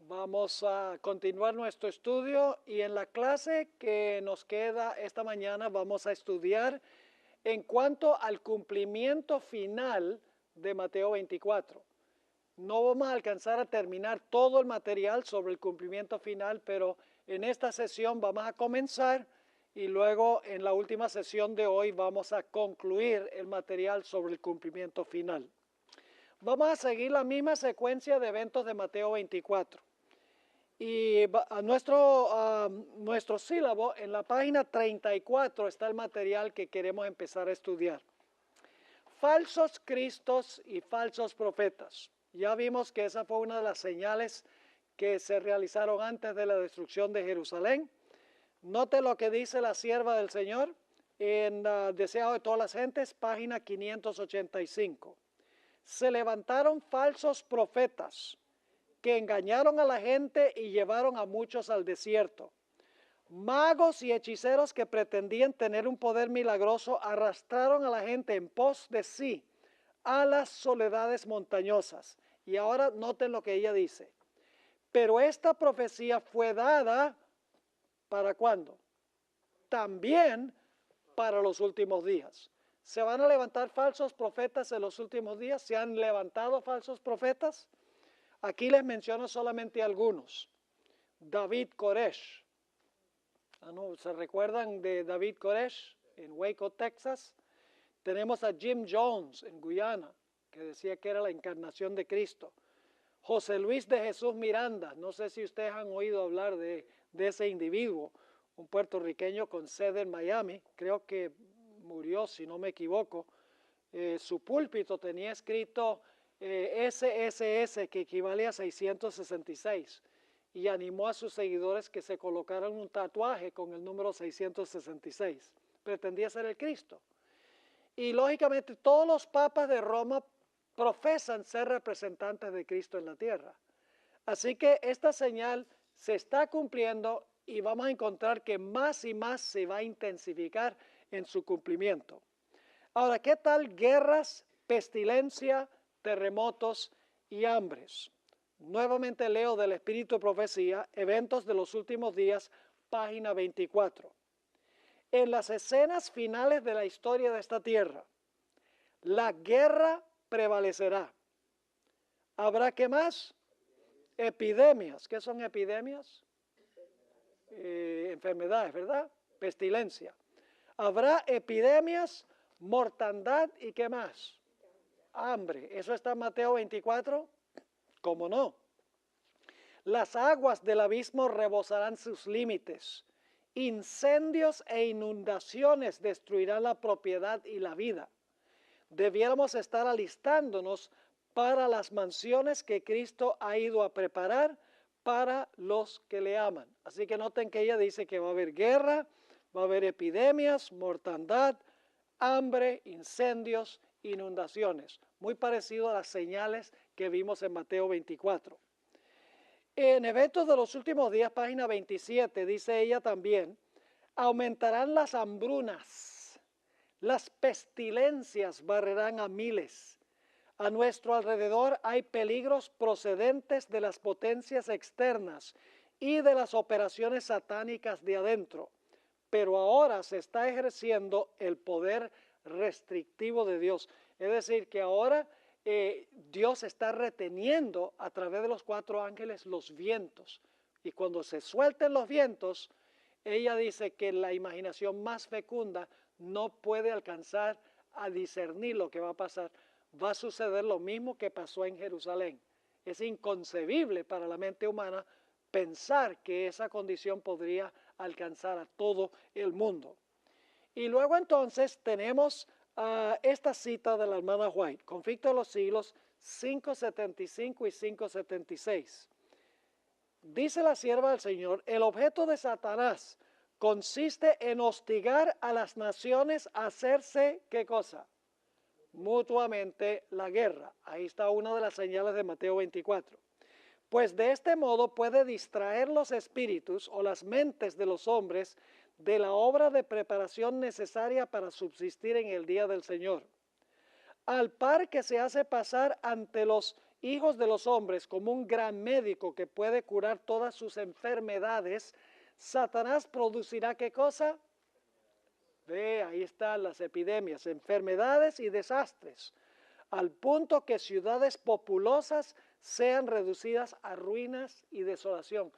Vamos a continuar nuestro estudio y en la clase que nos queda esta mañana vamos a estudiar en cuanto al cumplimiento final de Mateo 24. No vamos a alcanzar a terminar todo el material sobre el cumplimiento final, pero en esta sesión vamos a comenzar y luego en la última sesión de hoy vamos a concluir el material sobre el cumplimiento final. Vamos a seguir la misma secuencia de eventos de Mateo 24. Y a nuestro sílabo, en la página 34 está el material que queremos empezar a estudiar. Falsos cristos y falsos profetas. Ya vimos que esa fue una de las señales que se realizaron antes de la destrucción de Jerusalén. Note lo que dice la sierva del Señor en Deseado de todas las gentes, página 585. Se levantaron falsos profetas que engañaron a la gente y llevaron a muchos al desierto. Magos y hechiceros que pretendían tener un poder milagroso arrastraron a la gente en pos de sí a las soledades montañosas. Y ahora noten lo que ella dice. Pero esta profecía fue dada, ¿para cuándo? También para los últimos días. ¿Se van a levantar falsos profetas en los últimos días? ¿Se han levantado falsos profetas? Aquí les menciono solamente algunos. David Koresh. ¿Se recuerdan de David Koresh en Waco, Texas? Tenemos a Jim Jones en Guyana, que decía que era la encarnación de Cristo. José Luis de Jesús Miranda, no sé si ustedes han oído hablar de ese individuo, un puertorriqueño con sede en Miami, creo que murió, si no me equivoco. Su púlpito tenía escrito SSS, que equivale a 666, y animó a sus seguidores que se colocaran un tatuaje con el número 666. Pretendía ser el Cristo. Y lógicamente todos los papas de Roma profesan ser representantes de Cristo en la tierra. Así que esta señal se está cumpliendo y vamos a encontrar que más y más se va a intensificar en su cumplimiento. Ahora, ¿qué tal guerras, pestilencia, terremotos y hambres? Nuevamente leo del Espíritu de Profecía, Eventos de los Últimos Días, página 24. En las escenas finales de la historia de esta tierra, la guerra prevalecerá. ¿Habrá qué más? Epidemias. ¿Qué son epidemias? Enfermedades, ¿verdad? Pestilencia. Habrá epidemias, mortandad y ¿qué más? Hambre. ¿Eso está en Mateo 24? ¿Cómo no? Las aguas del abismo rebosarán sus límites. Incendios e inundaciones destruirán la propiedad y la vida. Debiéramos estar alistándonos para las mansiones que Cristo ha ido a preparar para los que le aman. Así que noten que ella dice que va a haber guerra, va a haber epidemias, mortandad, hambre, incendios, inundaciones. Muy parecido a las señales que vimos en Mateo 24. En Eventos de los Últimos Días, página 27, dice ella también, aumentarán las hambrunas, las pestilencias barrerán a miles. A nuestro alrededor hay peligros procedentes de las potencias externas y de las operaciones satánicas de adentro, pero ahora se está ejerciendo el poder restrictivo de Dios. Es decir, que ahora Dios está reteniendo a través de los 4 ángeles los vientos. Y cuando se suelten los vientos, ella dice que la imaginación más fecunda no puede alcanzar a discernir lo que va a pasar. Va a suceder lo mismo que pasó en Jerusalén. Es inconcebible para la mente humana pensar que esa condición podría alcanzar a todo el mundo. Y luego entonces tenemos esta cita de la hermana White, Conflicto de los Siglos 575 y 576. Dice la sierva del Señor, el objeto de Satanás consiste en hostigar a las naciones a hacerse, ¿qué cosa? Mutuamente la guerra. Ahí está una de las señales de Mateo 24. Pues de este modo puede distraer los espíritus o las mentes de los hombres de la obra de preparación necesaria para subsistir en el día del Señor. Al par que se hace pasar ante los hijos de los hombres como un gran médico que puede curar todas sus enfermedades, Satanás producirá ¿qué cosa? Ve, ahí están las epidemias, enfermedades y desastres, al punto que ciudades populosas sean reducidas a ruinas y desolación.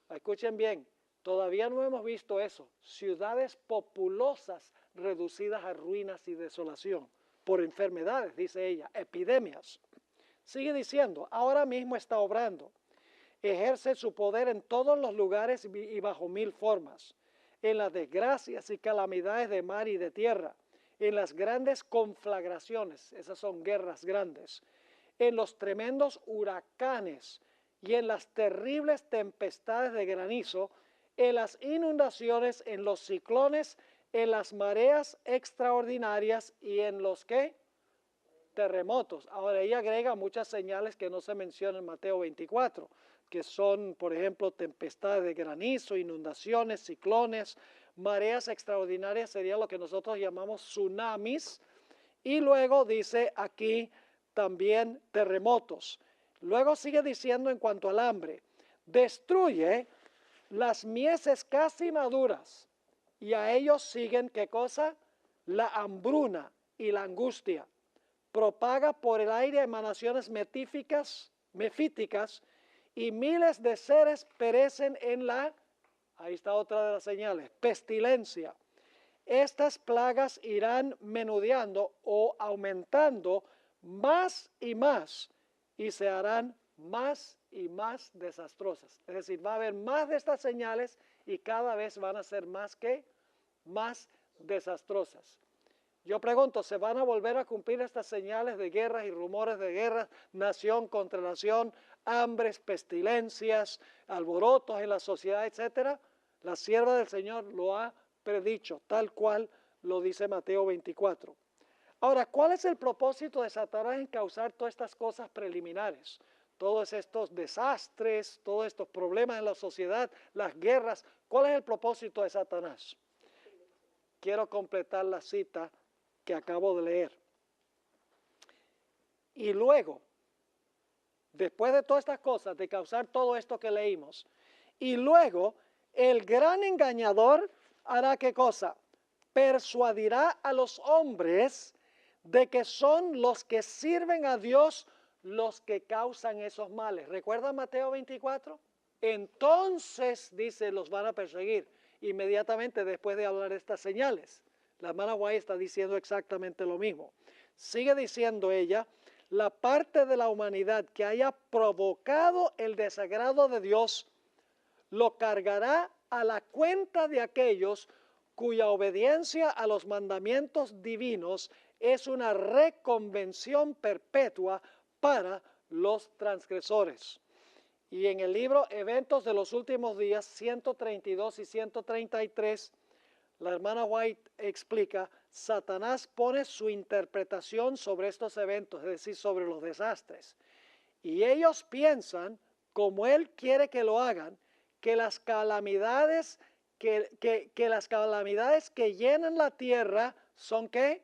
Escuchen bien, todavía no hemos visto eso, ciudades populosas reducidas a ruinas y desolación, por enfermedades, dice ella, epidemias. Sigue diciendo, ahora mismo está obrando, ejerce su poder en todos los lugares y bajo mil formas, en las desgracias y calamidades de mar y de tierra, en las grandes conflagraciones, esas son guerras grandes, en los tremendos huracanes y en las terribles tempestades de granizo, en las inundaciones, en los ciclones, en las mareas extraordinarias y en los ¿qué? Terremotos. Ahora ella agrega muchas señales que no se mencionan en Mateo 24, que son, por ejemplo, tempestades de granizo, inundaciones, ciclones, mareas extraordinarias, sería lo que nosotros llamamos tsunamis, y luego dice aquí también terremotos. Luego sigue diciendo en cuanto al hambre, destruye las mieses casi maduras, y a ellos siguen, ¿qué cosa? La hambruna y la angustia. Propaga por el aire emanaciones mefíticas, y miles de seres perecen en la, ahí está otra de las señales, pestilencia. Estas plagas irán menudeando o aumentando más y se harán más y más desastrosas. Es decir, va a haber más de estas señales y cada vez van a ser más desastrosas. Yo pregunto, ¿se van a volver a cumplir estas señales de guerras y rumores de guerras, nación contra nación, hambres, pestilencias, alborotos en la sociedad, etcétera? La sierva del Señor lo ha predicho, tal cual lo dice Mateo 24. Ahora, ¿cuál es el propósito de Satanás en causar todas estas cosas preliminares? Todos estos desastres, todos estos problemas en la sociedad, las guerras. ¿Cuál es el propósito de Satanás? Quiero completar la cita que acabo de leer. Y luego, después de todas estas cosas, de causar todo esto que leímos, y luego el gran engañador hará ¿qué cosa? Persuadirá a los hombres de que son los que sirven a Dios los que causan esos males. ¿Recuerdan Mateo 24? Entonces, dice, los van a perseguir inmediatamente después de hablar de estas señales. La hermana White está diciendo exactamente lo mismo. Sigue diciendo ella, la parte de la humanidad que haya provocado el desagrado de Dios, lo cargará a la cuenta de aquellos cuya obediencia a los mandamientos divinos es una reconvención perpetua para los transgresores. Y en el libro Eventos de los Últimos Días, 132 y 133, la hermana White explica, Satanás pone su interpretación sobre estos eventos, es decir, sobre los desastres. Y ellos piensan, como él quiere que lo hagan, que las calamidades que llenan la tierra son ¿qué?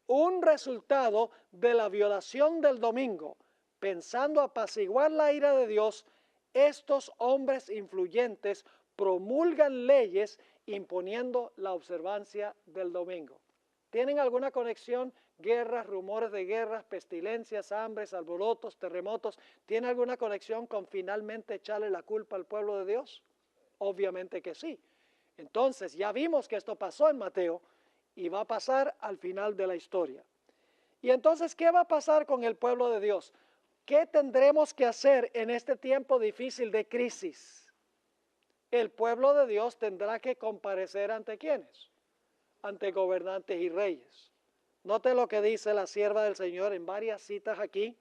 Un resultado de la violación del domingo. Pensando apaciguar la ira de Dios, estos hombres influyentes promulgan leyes imponiendo la observancia del domingo. ¿Tienen alguna conexión? Guerras, rumores de guerras, pestilencias, hambres, alborotos, terremotos. ¿Tiene alguna conexión con finalmente echarle la culpa al pueblo de Dios? Obviamente que sí. Entonces ya vimos que esto pasó en Mateo y va a pasar al final de la historia. Y entonces, ¿qué va a pasar con el pueblo de Dios? ¿Qué tendremos que hacer en este tiempo difícil de crisis? El pueblo de Dios tendrá que comparecer ante ¿quiénes? Ante gobernantes y reyes. Note lo que dice la sierva del Señor en varias citas aquí.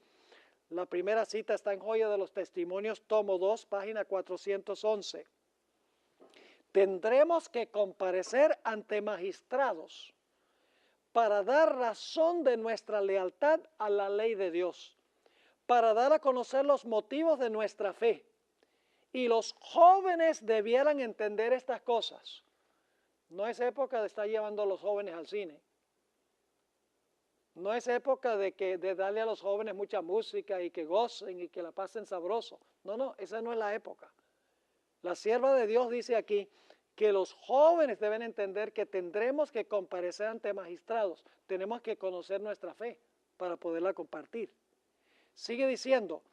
La primera cita está en Joya de los Testimonios, tomo 2, página 411. Tendremos que comparecer ante magistrados para dar razón de nuestra lealtad a la ley de Dios, para dar a conocer los motivos de nuestra fe. Y los jóvenes debieran entender estas cosas. No es época de estar llevando a los jóvenes al cine. No es época de darle a los jóvenes mucha música y que gocen y que la pasen sabroso. No, no, esa no es la época. La sierva de Dios dice aquí que los jóvenes deben entender que tendremos que comparecer ante magistrados. Tenemos que conocer nuestra fe para poderla compartir. Sigue diciendo,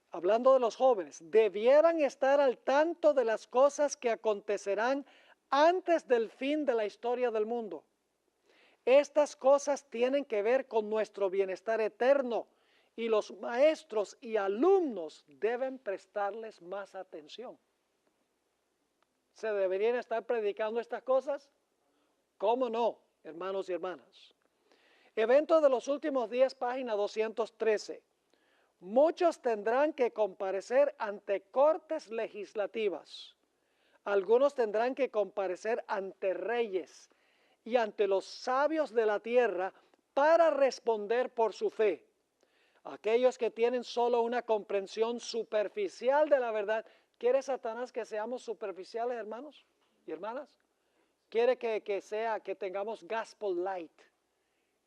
hablando de los jóvenes, debieran estar al tanto de las cosas que acontecerán antes del fin de la historia del mundo. Estas cosas tienen que ver con nuestro bienestar eterno y los maestros y alumnos deben prestarles más atención. ¿Se deberían estar predicando estas cosas? ¿Cómo no, hermanos y hermanas? Evento de los últimos días, página 213. Muchos tendrán que comparecer ante cortes legislativas. Algunos tendrán que comparecer ante reyes y ante los sabios de la tierra para responder por su fe. Aquellos que tienen solo una comprensión superficial de la verdad. ¿Quiere Satanás que seamos superficiales, hermanos y hermanas? Quiere que tengamos gospel light.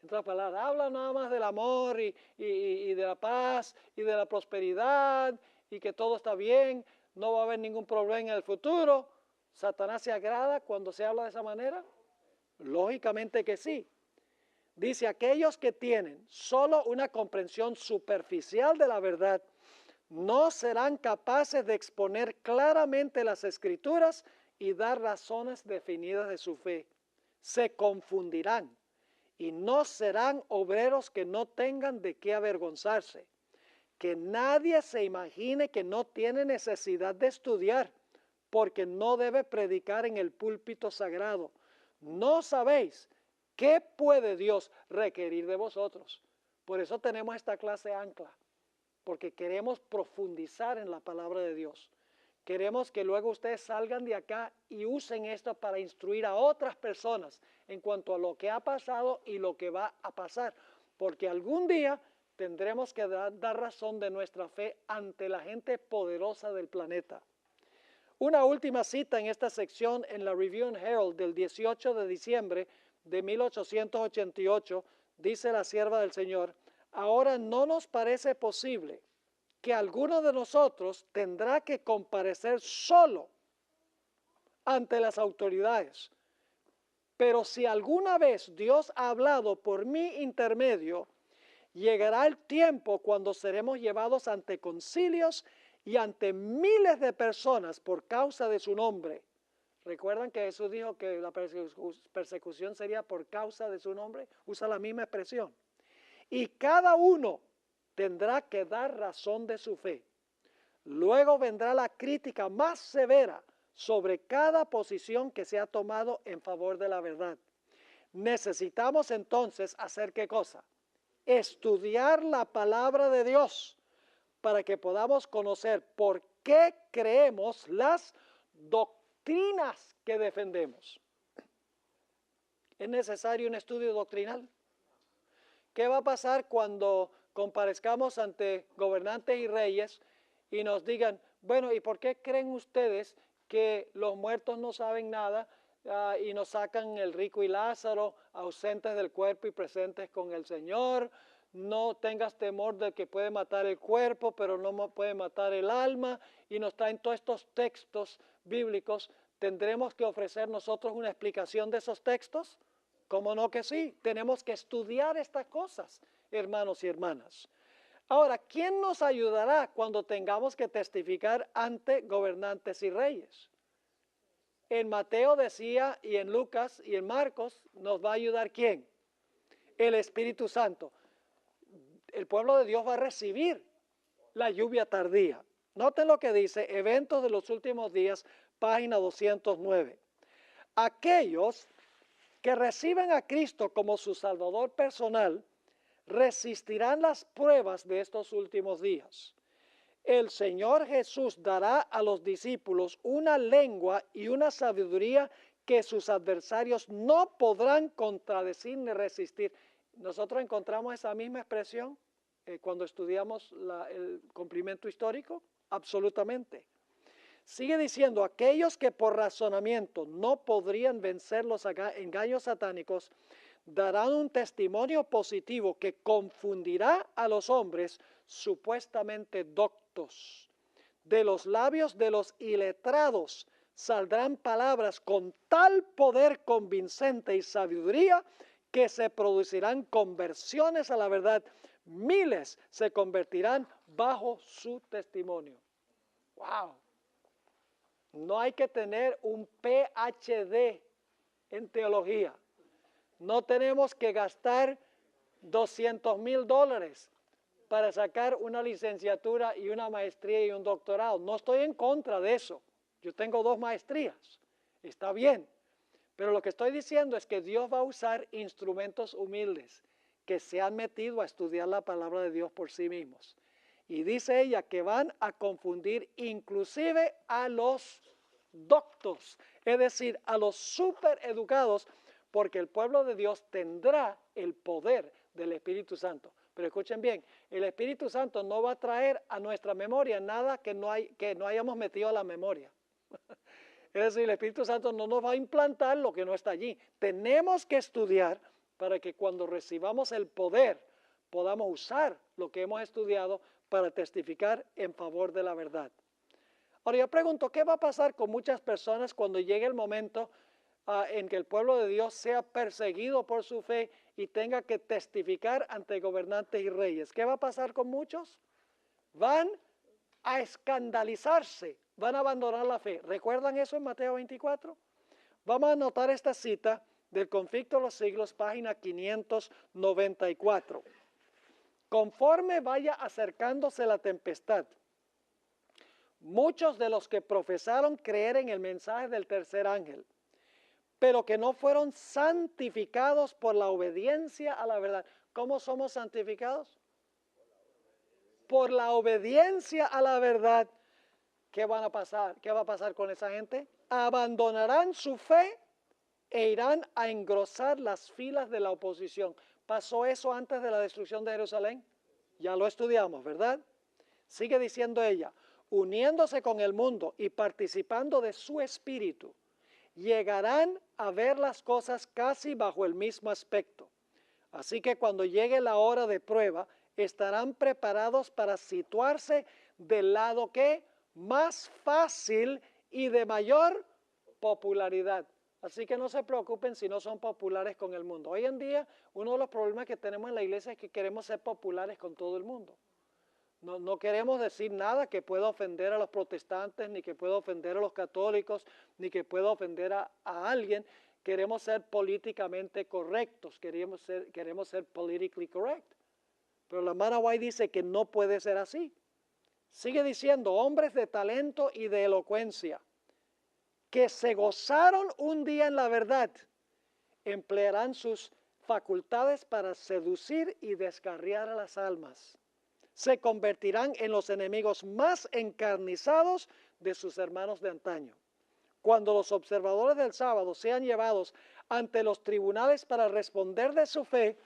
En otras palabras, habla nada más del amor y de la paz y de la prosperidad y que todo está bien, no va a haber ningún problema en el futuro. ¿Satanás se agrada cuando se habla de esa manera? Lógicamente que sí. Dice, aquellos que tienen solo una comprensión superficial de la verdad no serán capaces de exponer claramente las Escrituras y dar razones definidas de su fe. Se confundirán y no serán obreros que no tengan de qué avergonzarse. Que nadie se imagine que no tiene necesidad de estudiar, porque no debe predicar en el púlpito sagrado. ¿No sabéis qué puede Dios requerir de vosotros? Por eso tenemos esta clase ancla, porque queremos profundizar en la palabra de Dios. Queremos que luego ustedes salgan de acá y usen esto para instruir a otras personas en cuanto a lo que ha pasado y lo que va a pasar, porque algún día tendremos que dar razón de nuestra fe ante la gente poderosa del planeta. Una última cita en esta sección en la Review and Herald del 18 de diciembre de 1888, dice la sierva del Señor, ahora no nos parece posible que alguno de nosotros tendrá que comparecer solo ante las autoridades. Pero si alguna vez Dios ha hablado por mi intermedio, llegará el tiempo cuando seremos llevados ante concilios y ante miles de personas por causa de su nombre. ¿Recuerdan que Jesús dijo que la persecución sería por causa de su nombre? Usa la misma expresión. Y cada uno tendrá que dar razón de su fe. Luego vendrá la crítica más severa sobre cada posición que se ha tomado en favor de la verdad. Necesitamos entonces hacer ¿qué cosa? Estudiar la palabra de Dios para que podamos conocer por qué creemos las doctrinas que defendemos. ¿Es necesario un estudio doctrinal? ¿Qué va a pasar cuando comparezcamos ante gobernantes y reyes y nos digan, bueno, ¿y por qué creen ustedes que los muertos no saben nada y nos sacan el rico y Lázaro ausentes del cuerpo y presentes con el Señor? No tengas temor de que puede matar el cuerpo, pero no puede matar el alma, y nos traen todos estos textos bíblicos. ¿Tendremos que ofrecer nosotros una explicación de esos textos? ¿Cómo no que sí? Tenemos que estudiar estas cosas, hermanos y hermanas. Ahora, ¿quién nos ayudará cuando tengamos que testificar ante gobernantes y reyes? En Mateo decía, y en Lucas y en Marcos, ¿nos va a ayudar quién? El Espíritu Santo. El pueblo de Dios va a recibir la lluvia tardía. Noten lo que dice, Eventos de los Últimos Días, página 209. Aquellos que reciben a Cristo como su Salvador personal, resistirán las pruebas de estos últimos días. El Señor Jesús dará a los discípulos una lengua y una sabiduría que sus adversarios no podrán contradecir ni resistir. Nosotros encontramos esa misma expresión cuando estudiamos el cumplimiento histórico, absolutamente. Sigue diciendo, aquellos que por razonamiento no podrían vencer los engaños satánicos, darán un testimonio positivo que confundirá a los hombres supuestamente doctos. De los labios de los iletrados saldrán palabras con tal poder convincente y sabiduría que se producirán conversiones a la verdad. Miles se convertirán bajo su testimonio. ¡Wow! No hay que tener un PhD en teología. No tenemos que gastar $200,000 para sacar una licenciatura y una maestría y un doctorado. No estoy en contra de eso. Yo tengo 2 maestrías. Está bien. Pero lo que estoy diciendo es que Dios va a usar instrumentos humildes que se han metido a estudiar la palabra de Dios por sí mismos. Y dice ella que van a confundir inclusive a los doctos, es decir, a los supereducados, porque el pueblo de Dios tendrá el poder del Espíritu Santo. Pero escuchen bien, el Espíritu Santo no va a traer a nuestra memoria nada que no hayamos metido a la memoria. Es decir, el Espíritu Santo no nos va a implantar lo que no está allí. Tenemos que estudiar para que cuando recibamos el poder podamos usar lo que hemos estudiado para testificar en favor de la verdad. Ahora yo pregunto, ¿qué va a pasar con muchas personas cuando llegue el momento en que el pueblo de Dios sea perseguido por su fe y tenga que testificar ante gobernantes y reyes? ¿Qué va a pasar con muchos? Van a escandalizarse, van a abandonar la fe. ¿Recuerdan eso en Mateo 24? Vamos a anotar esta cita del Conflicto de los Siglos, página 594. Conforme vaya acercándose la tempestad, muchos de los que profesaron creer en el mensaje del tercer ángel, pero que no fueron santificados por la obediencia a la verdad. ¿Cómo somos santificados? Por la obediencia a la verdad. ¿Qué van a pasar? ¿Qué va a pasar con esa gente? Abandonarán su fe e irán a engrosar las filas de la oposición. ¿Pasó eso antes de la destrucción de Jerusalén? Ya lo estudiamos, ¿verdad? Sigue diciendo ella, uniéndose con el mundo y participando de su espíritu, llegarán a ver las cosas casi bajo el mismo aspecto. Así que cuando llegue la hora de prueba, estarán preparados para situarse del lado que más fácil y de mayor popularidad. Así que no se preocupen si no son populares con el mundo. Hoy en día, uno de los problemas que tenemos en la iglesia es que queremos ser populares con todo el mundo. No queremos decir nada que pueda ofender a los protestantes, ni que pueda ofender a los católicos, ni que pueda ofender a alguien. Queremos ser políticamente correctos, queremos ser politically correct. Pero la hermana White dice que no puede ser así. Sigue diciendo, hombres de talento y de elocuencia, que se gozaron un día en la verdad, emplearán sus facultades para seducir y descarriar a las almas. Se convertirán en los enemigos más encarnizados de sus hermanos de antaño. Cuando los observadores del sábado sean llevados ante los tribunales para responder de su fe,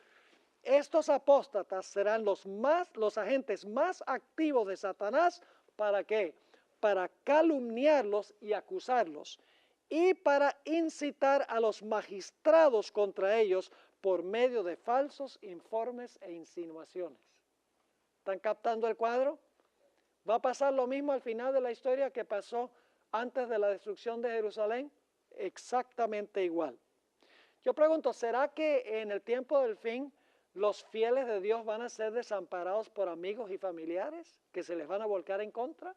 estos apóstatas serán los agentes más activos de Satanás. ¿Para qué? Para calumniarlos y acusarlos, y para incitar a los magistrados contra ellos por medio de falsos informes e insinuaciones. ¿Están captando el cuadro? ¿Va a pasar lo mismo al final de la historia que pasó antes de la destrucción de Jerusalén? Exactamente igual. Yo pregunto, ¿será que en el tiempo del fin los fieles de Dios van a ser desamparados por amigos y familiares que se les van a volcar en contra?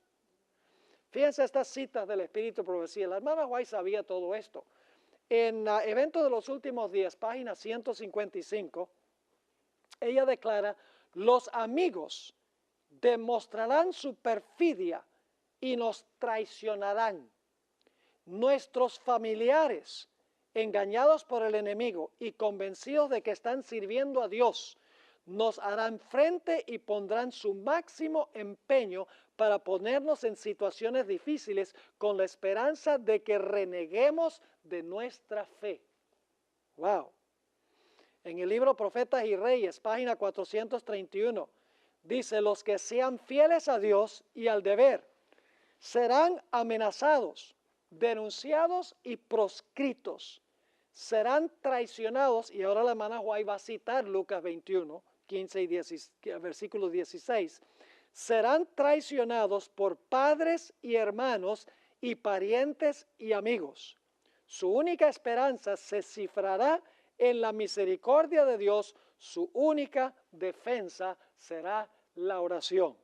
Fíjense estas citas del Espíritu de Profecía. La hermana White sabía todo esto. En Eventos de los Últimos Días, página 155, ella declara, los amigos demostrarán su perfidia y nos traicionarán. Nuestros familiares, engañados por el enemigo y convencidos de que están sirviendo a Dios, nos harán frente y pondrán su máximo empeño para ponernos en situaciones difíciles con la esperanza de que reneguemos de nuestra fe. ¡Wow! En el libro Profetas y Reyes, página 431, dice, los que sean fieles a Dios y al deber serán amenazados, denunciados y proscritos. serán traicionados, y ahora la hermana White va a citar Lucas 21, 15 y 10, versículo 16, serán traicionados por padres y hermanos y parientes y amigos. Su única esperanza se cifrará en la misericordia de Dios, su única defensa será la oración.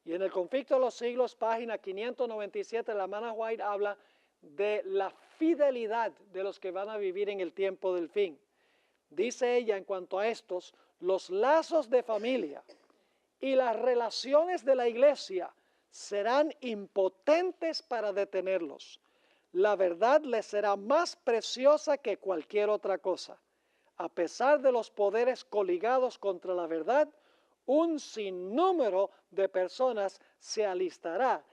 Y en el Conflicto de los Siglos, página 597, la hermana White habla de la fidelidad de los que van a vivir en el tiempo del fin. Dice ella en cuanto a estos, los lazos de familia y las relaciones de la iglesia serán impotentes para detenerlos. La verdad les será más preciosa que cualquier otra cosa. A pesar de los poderes coligados contra la verdad, un sinnúmero de personas se alistará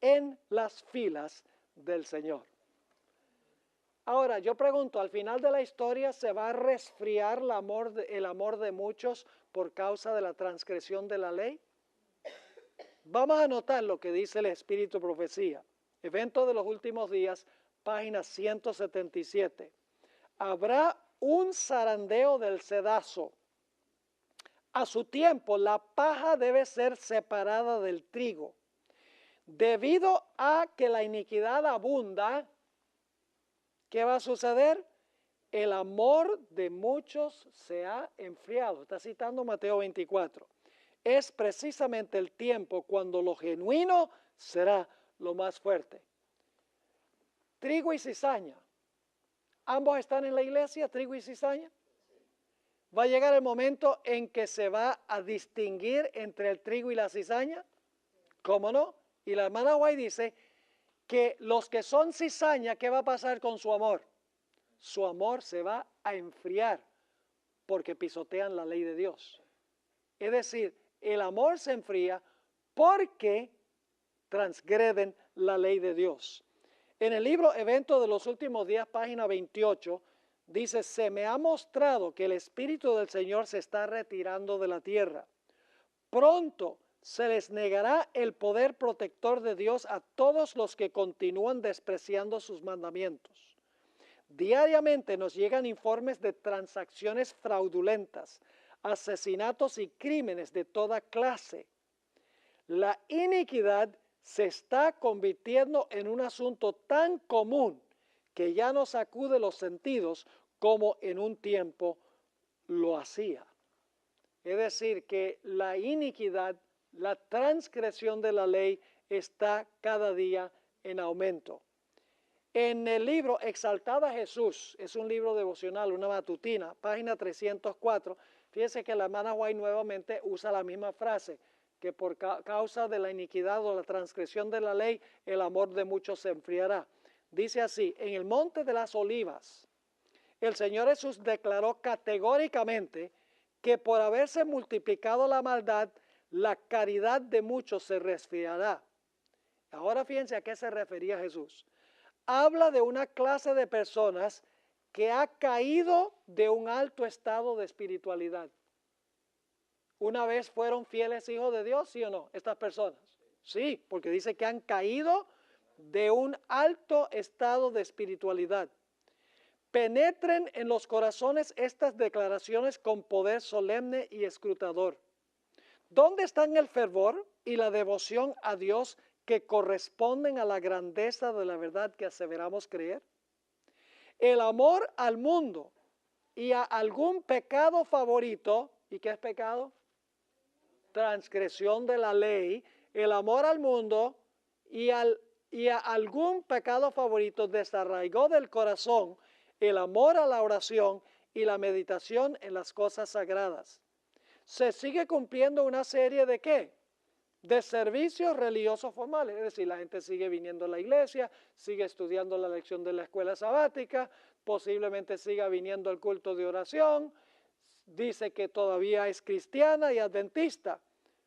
en las filas del Señor. Ahora, yo pregunto, ¿al final de la historia se va a resfriar el amor de muchos por causa de la transgresión de la ley? Vamos a notar lo que dice el Espíritu Profecía. Evento de los últimos días, página 177. Habrá un zarandeo del cedazo. A su tiempo, la paja debe ser separada del trigo. Debido a que la iniquidad abunda, ¿qué va a suceder? El amor de muchos se ha enfriado. Está citando Mateo 24. Es precisamente el tiempo cuando lo genuino será lo más fuerte. Trigo y cizaña. Ambos están en la iglesia, trigo y cizaña. ¿Va a llegar el momento en que se va a distinguir entre el trigo y la cizaña? ¿Cómo no? Y la hermana White dice que los que son cizaña, ¿qué va a pasar con su amor? Su amor se va a enfriar porque pisotean la ley de Dios. Es decir, el amor se enfría porque transgreden la ley de Dios. En el libro Evento de los Últimos Días, página 28, dice, se me ha mostrado que el Espíritu del Señor se está retirando de la tierra. Pronto se les negará el poder protector de Dios a todos los que continúan despreciando sus mandamientos. Diariamente nos llegan informes de transacciones fraudulentas, asesinatos y crímenes de toda clase. La iniquidad se está convirtiendo en un asunto tan común que ya no sacude los sentidos como en un tiempo lo hacía. Es decir, que la iniquidad, la transgresión de la ley está cada día en aumento. En el libro Exaltada Jesús, es un libro devocional, una matutina, página 304, fíjense que la hermana White nuevamente usa la misma frase, que por causa de la iniquidad o la transgresión de la ley, el amor de muchos se enfriará. Dice así, en el Monte de las Olivas, el Señor Jesús declaró categóricamente que por haberse multiplicado la maldad, la caridad de muchos se resfriará. Ahora fíjense a qué se refería Jesús. Habla de una clase de personas que ha caído de un alto estado de espiritualidad. ¿Una vez fueron fieles hijos de Dios, sí o no? Estas personas. Sí, porque dice que han caído de un alto estado de espiritualidad. Penetren en los corazones estas declaraciones con poder solemne y escrutador. ¿Dónde están el fervor y la devoción a Dios que corresponden a la grandeza de la verdad que aseveramos creer? El amor al mundo y a algún pecado favorito, ¿y qué es pecado? Transgresión de la ley, el amor al mundo y a algún pecado favorito desarraigó del corazón el amor a la oración y la meditación en las cosas sagradas. Se sigue cumpliendo una serie de ¿qué? De servicios religiosos formales, es decir, la gente sigue viniendo a la iglesia, sigue estudiando la lección de la escuela sabática, posiblemente siga viniendo al culto de oración, dice que todavía es cristiana y adventista,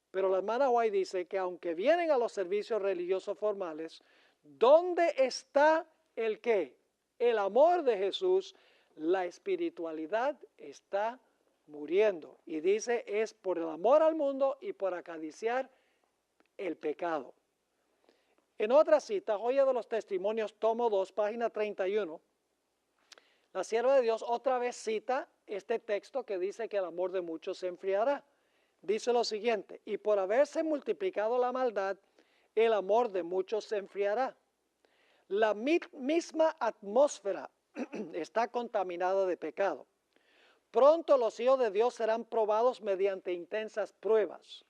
pero la hermana White dice que aunque vienen a los servicios religiosos formales, ¿dónde está el qué? El amor de Jesús, la espiritualidad está muriendo. Y dice, es por el amor al mundo y por acariciar el pecado. En otra cita, Joya de los Testimonios, tomo 2, página 31, La sierva de Dios otra vez cita este texto que dice que el amor de muchos se enfriará. Dice lo siguiente: y por haberse multiplicado la maldad, el amor de muchos se enfriará. La misma atmósfera está contaminada de pecado. Pronto los hijos de Dios serán probados mediante intensas pruebas.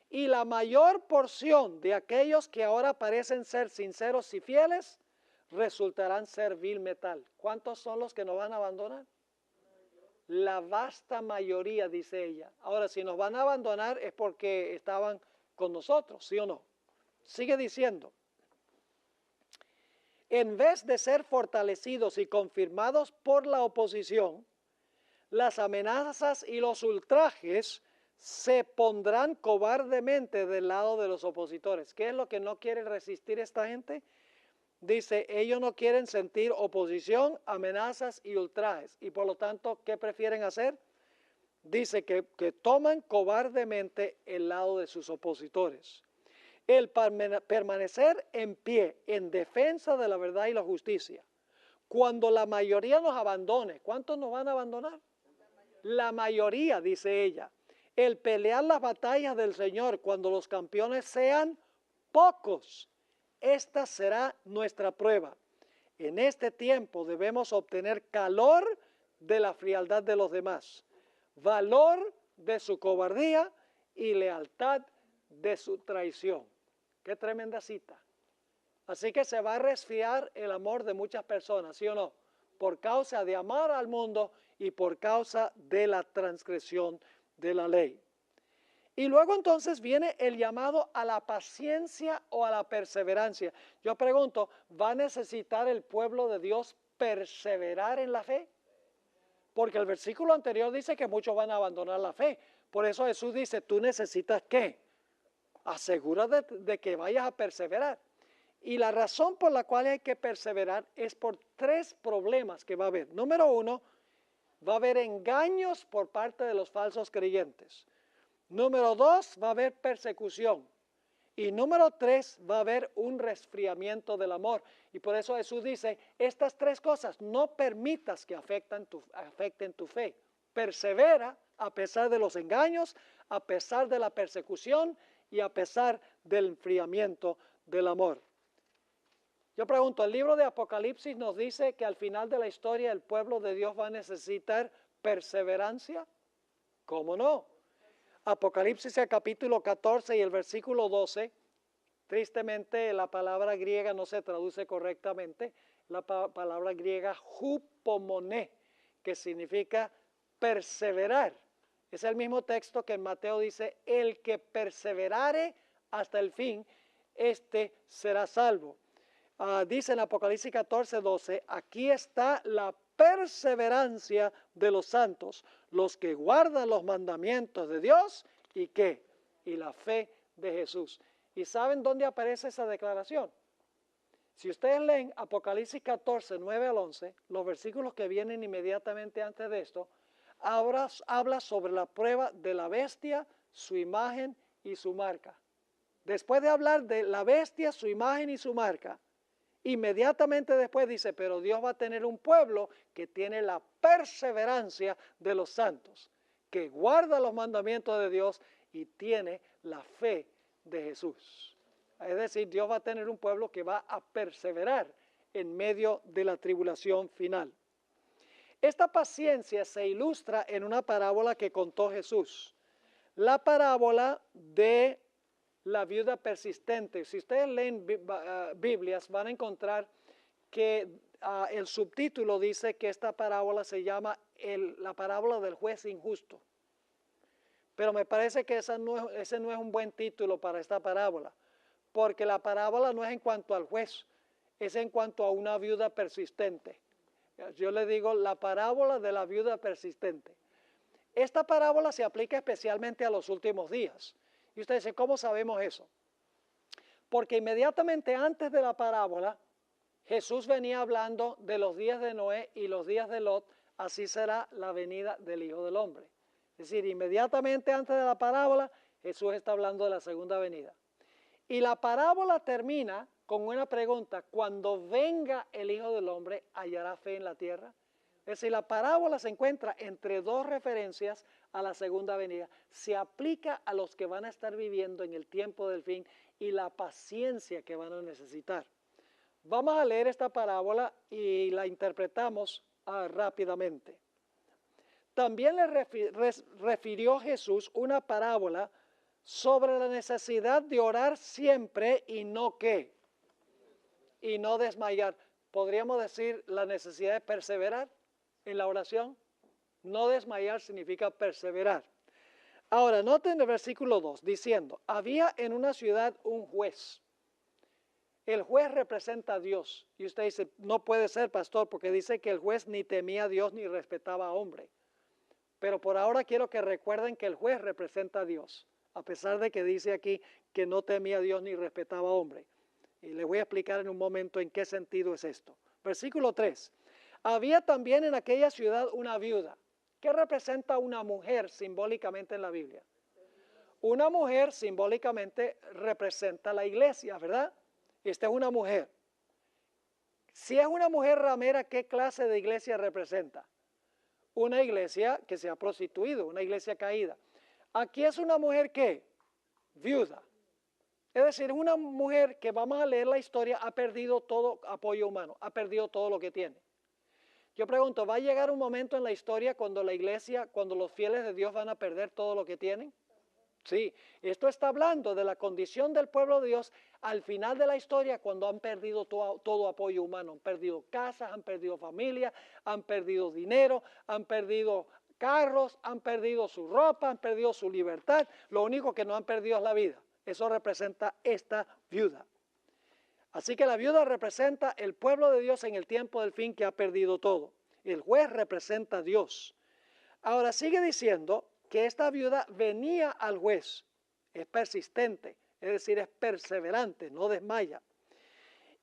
Y la mayor porción de aquellos que ahora parecen ser sinceros y fieles resultarán ser vil metal. ¿Cuántos son los que nos van a abandonar? La vasta mayoría, dice ella. Ahora, si nos van a abandonar es porque estaban con nosotros, ¿sí o no? Sigue diciendo: en vez de ser fortalecidos y confirmados por la oposición, las amenazas y los ultrajes se pondrán cobardemente del lado de los opositores. ¿Qué es lo que no quiere resistir esta gente? Dice, ellos no quieren sentir oposición, amenazas y ultrajes. Y por lo tanto, ¿qué prefieren hacer? Dice que toman cobardemente el lado de sus opositores. El permanecer en pie en defensa de la verdad y la justicia. Cuando la mayoría nos abandone, ¿cuántos nos van a abandonar? La mayoría, dice ella. El pelear las batallas del Señor cuando los campeones sean pocos. Esta será nuestra prueba. En este tiempo debemos obtener calor de la frialdad de los demás, valor de su cobardía y lealtad de su traición. Qué tremenda cita. Así que se va a resfriar el amor de muchas personas, ¿sí o no? Por causa de amar al mundo y por causa de la transgresión de la ley. Y luego entonces viene el llamado a la paciencia o a la perseverancia. Yo pregunto, ¿va a necesitar el pueblo de Dios perseverar en la fe? Porque el versículo anterior dice que muchos van a abandonar la fe. Por eso Jesús dice, ¿tú necesitas qué? Asegúrate de que vayas a perseverar. Y la razón por la cual hay que perseverar es por tres problemas que va a haber. Número uno, va a haber engaños por parte de los falsos creyentes. Número dos, va a haber persecución. Y número tres, va a haber un resfriamiento del amor. Y por eso Jesús dice, estas tres cosas no permitas que afecten tu fe. Persevera a pesar de los engaños, a pesar de la persecución y a pesar del enfriamiento del amor. Yo pregunto, el libro de Apocalipsis nos dice que al final de la historia el pueblo de Dios va a necesitar perseverancia. ¿Cómo no? Apocalipsis el capítulo 14 y el versículo 12, tristemente la palabra griega no se traduce correctamente, la palabra griega hupomoné, que significa perseverar. Es el mismo texto que en Mateo dice, el que perseverare hasta el fin, este será salvo. Dice en Apocalipsis 14, 12, aquí está la perseverancia de los santos, los que guardan los mandamientos de Dios y ¿qué? Y la fe de Jesús. ¿Y saben dónde aparece esa declaración? Si ustedes leen Apocalipsis 14, 9 al 11, los versículos que vienen inmediatamente antes de esto, habla sobre la prueba de la bestia, su imagen y su marca. Después de hablar de la bestia, su imagen y su marca, inmediatamente después dice, pero Dios va a tener un pueblo que tiene la perseverancia de los santos, que guarda los mandamientos de Dios y tiene la fe de Jesús. Es decir, Dios va a tener un pueblo que va a perseverar en medio de la tribulación final. Esta paciencia se ilustra en una parábola que contó Jesús, la parábola de la viuda persistente. Si ustedes leen Biblias, van a encontrar que el subtítulo dice que esta parábola se llama la parábola del juez injusto. Pero me parece que ese no es un buen título para esta parábola, porque la parábola no es en cuanto al juez, es en cuanto a una viuda persistente. Yo le digo la parábola de la viuda persistente. Esta parábola se aplica especialmente a los últimos días. Y usted dice, ¿cómo sabemos eso? Porque inmediatamente antes de la parábola, Jesús venía hablando de los días de Noé y los días de Lot, así será la venida del Hijo del Hombre. Es decir, inmediatamente antes de la parábola, Jesús está hablando de la segunda venida. Y la parábola termina con una pregunta, cuando venga el Hijo del Hombre, ¿hallará fe en la tierra? Es decir, la parábola se encuentra entre dos referencias a la segunda venida. Se aplica a los que van a estar viviendo en el tiempo del fin y la paciencia que van a necesitar. Vamos a leer esta parábola y la interpretamos rápidamente. También le refirió Jesús una parábola sobre la necesidad de orar siempre y no qué, y no desmayar. Podríamos decir la necesidad de perseverar en la oración. No desmayar significa perseverar. Ahora, noten el versículo 2, diciendo, había en una ciudad un juez. El juez representa a Dios. Y usted dice, no puede ser, pastor, porque dice que el juez ni temía a Dios ni respetaba a hombre. Pero por ahora quiero que recuerden que el juez representa a Dios, a pesar de que dice aquí que no temía a Dios ni respetaba a hombre. Y les voy a explicar en un momento en qué sentido es esto. Versículo 3. Había también en aquella ciudad una viuda. ¿Qué representa una mujer simbólicamente en la Biblia? Una mujer simbólicamente representa la iglesia, ¿verdad? Esta es una mujer. Si es una mujer ramera, ¿qué clase de iglesia representa? Una iglesia que se ha prostituido, una iglesia caída. Aquí es una mujer que, viuda. Es decir, una mujer que, vamos a leer la historia, ha perdido todo apoyo humano, ha perdido todo lo que tiene. Yo pregunto, ¿va a llegar un momento en la historia cuando la iglesia, cuando los fieles de Dios van a perder todo lo que tienen? Sí, esto está hablando de la condición del pueblo de Dios al final de la historia cuando han perdido todo apoyo humano. Han perdido casas, han perdido familia, han perdido dinero, han perdido carros, han perdido su ropa, han perdido su libertad. Lo único que no han perdido es la vida. Eso representa esta viuda. Así que la viuda representa el pueblo de Dios en el tiempo del fin que ha perdido todo. El juez representa a Dios. Ahora sigue diciendo que esta viuda venía al juez. Es persistente, es decir, es perseverante, no desmaya.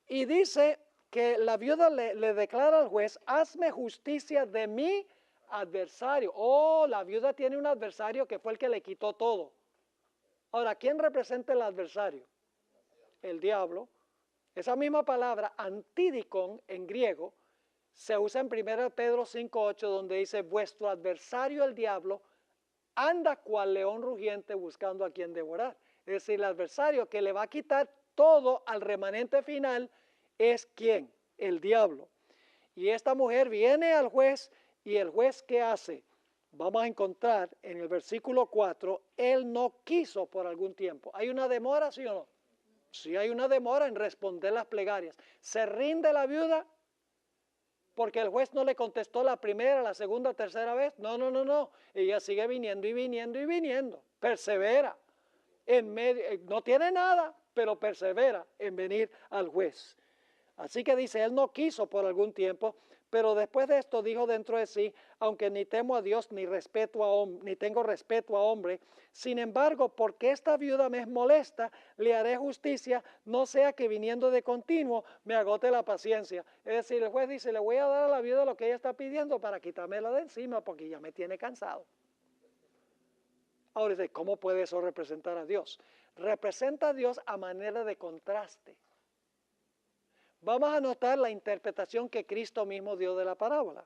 Y dice que la viuda le declara al juez, hazme justicia de mi adversario. Oh, la viuda tiene un adversario que fue el que le quitó todo. Ahora, ¿quién representa el adversario? El diablo. Esa misma palabra, antidicon, en griego, se usa en 1 Pedro 5:8, donde dice, vuestro adversario el diablo anda cual león rugiente buscando a quien devorar. Es decir, el adversario que le va a quitar todo al remanente final es ¿quién? El diablo. Y esta mujer viene al juez y el juez ¿qué hace? Vamos a encontrar en el versículo 4, él no quiso por algún tiempo. ¿Hay una demora, sí o no? Sí hay una demora en responder las plegarias. ¿Se rinde la viuda porque el juez no le contestó la primera, la segunda, tercera vez? No. Ella sigue viniendo y viniendo y viniendo. Persevera. No tiene nada, pero persevera en venir al juez. Así que dice, él no quiso por algún tiempo, pero después de esto dijo dentro de sí, aunque ni temo a Dios ni tengo respeto a hombre, sin embargo, porque esta viuda me es molesta, le haré justicia, no sea que viniendo de continuo me agote la paciencia. Es decir, el juez dice, le voy a dar a la viuda lo que ella está pidiendo para quitármela de encima porque ya me tiene cansado. Ahora dice, ¿cómo puede eso representar a Dios? Representa a Dios a manera de contraste. Vamos a notar la interpretación que Cristo mismo dio de la parábola.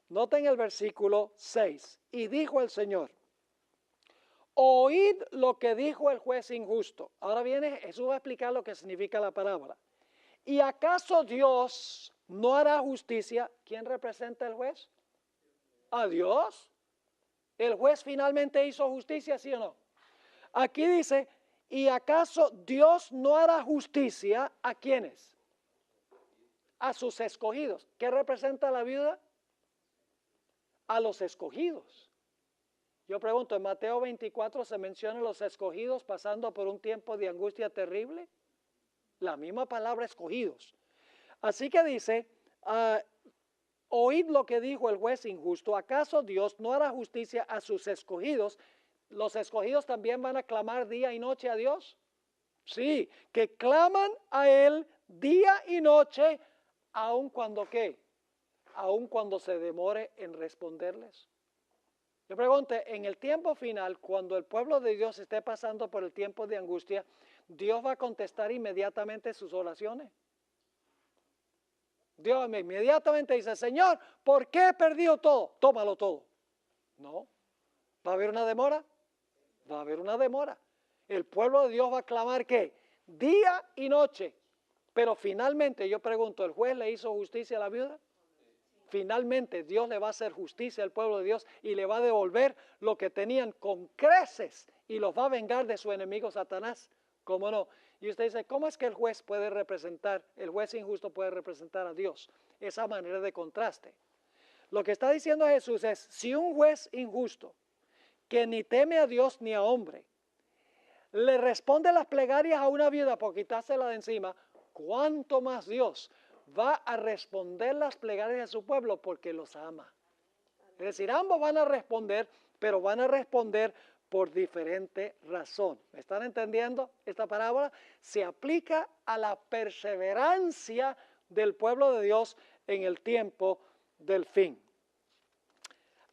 Noten el versículo 6. Y dijo el Señor, oíd lo que dijo el juez injusto. Ahora viene Jesús a explicar lo que significa la parábola. ¿Y acaso Dios no hará justicia? ¿Quién representa al juez? ¿A Dios? ¿El juez finalmente hizo justicia, sí o no? Aquí dice, ¿y acaso Dios no hará justicia a quiénes? A sus escogidos. ¿Qué representa la viuda? A los escogidos. Yo pregunto, en Mateo 24 se mencionan los escogidos pasando por un tiempo de angustia terrible. La misma palabra escogidos. Así que dice, oíd lo que dijo el juez injusto. ¿Acaso Dios no hará justicia a sus escogidos? ¿Los escogidos también van a clamar día y noche a Dios? Sí, que claman a Él día y noche, aun cuando ¿qué? Aun cuando se demore en responderles. Yo pregunto, en el tiempo final, cuando el pueblo de Dios esté pasando por el tiempo de angustia, ¿Dios va a contestar inmediatamente sus oraciones? Dios inmediatamente dice, Señor, ¿por qué he perdido todo? Tómalo todo. No. ¿Va a haber una demora? Va a haber una demora. El pueblo de Dios va a clamar ¿qué? Día y noche. Pero finalmente, yo pregunto, ¿el juez le hizo justicia a la viuda? Finalmente Dios le va a hacer justicia al pueblo de Dios y le va a devolver lo que tenían con creces y los va a vengar de su enemigo Satanás. ¿Cómo no? Y usted dice, ¿cómo es que el juez puede representar, el juez injusto puede representar a Dios? Esa manera de contraste. Lo que está diciendo Jesús es, si un juez injusto, que ni teme a Dios ni a hombre, le responde las plegarias a una viuda por quitársela de encima, ¿cuánto más Dios va a responder las plegarias de su pueblo porque los ama? Es decir, ambos van a responder, pero van a responder por diferente razón. ¿Me están entendiendo? Esta parábola se aplica a la perseverancia del pueblo de Dios en el tiempo del fin.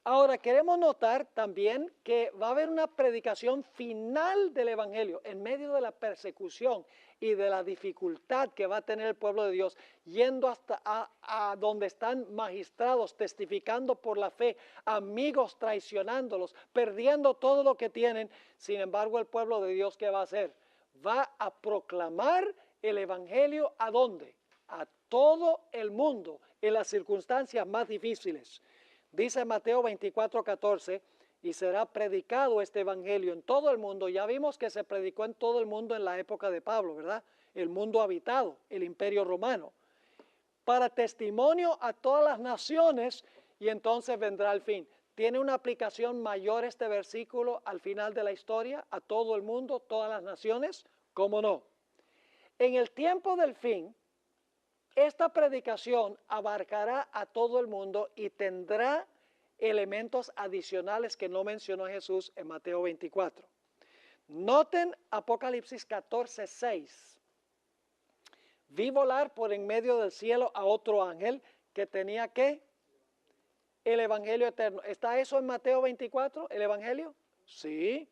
Ahora, queremos notar también que va a haber una predicación final del Evangelio en medio de la persecución y de la dificultad que va a tener el pueblo de Dios, yendo hasta a donde están magistrados, testificando por la fe, amigos traicionándolos, perdiendo todo lo que tienen. Sin embargo, el pueblo de Dios, ¿qué va a hacer? Va a proclamar el Evangelio ¿a dónde? A todo el mundo, en las circunstancias más difíciles. Dice Mateo 24:14, y será predicado este evangelio en todo el mundo. Ya vimos que se predicó en todo el mundo en la época de Pablo, ¿verdad? El mundo habitado, el imperio romano. Para testimonio a todas las naciones, y entonces vendrá el fin. ¿Tiene una aplicación mayor este versículo al final de la historia, a todo el mundo, todas las naciones? ¿Cómo no? En el tiempo del fin, esta predicación abarcará a todo el mundo y tendrá elementos adicionales que no mencionó Jesús en Mateo 24. Noten Apocalipsis 14:6. Vi volar por en medio del cielo a otro ángel que tenía ¿qué? El evangelio eterno. ¿Está eso en Mateo 24, el evangelio? Sí.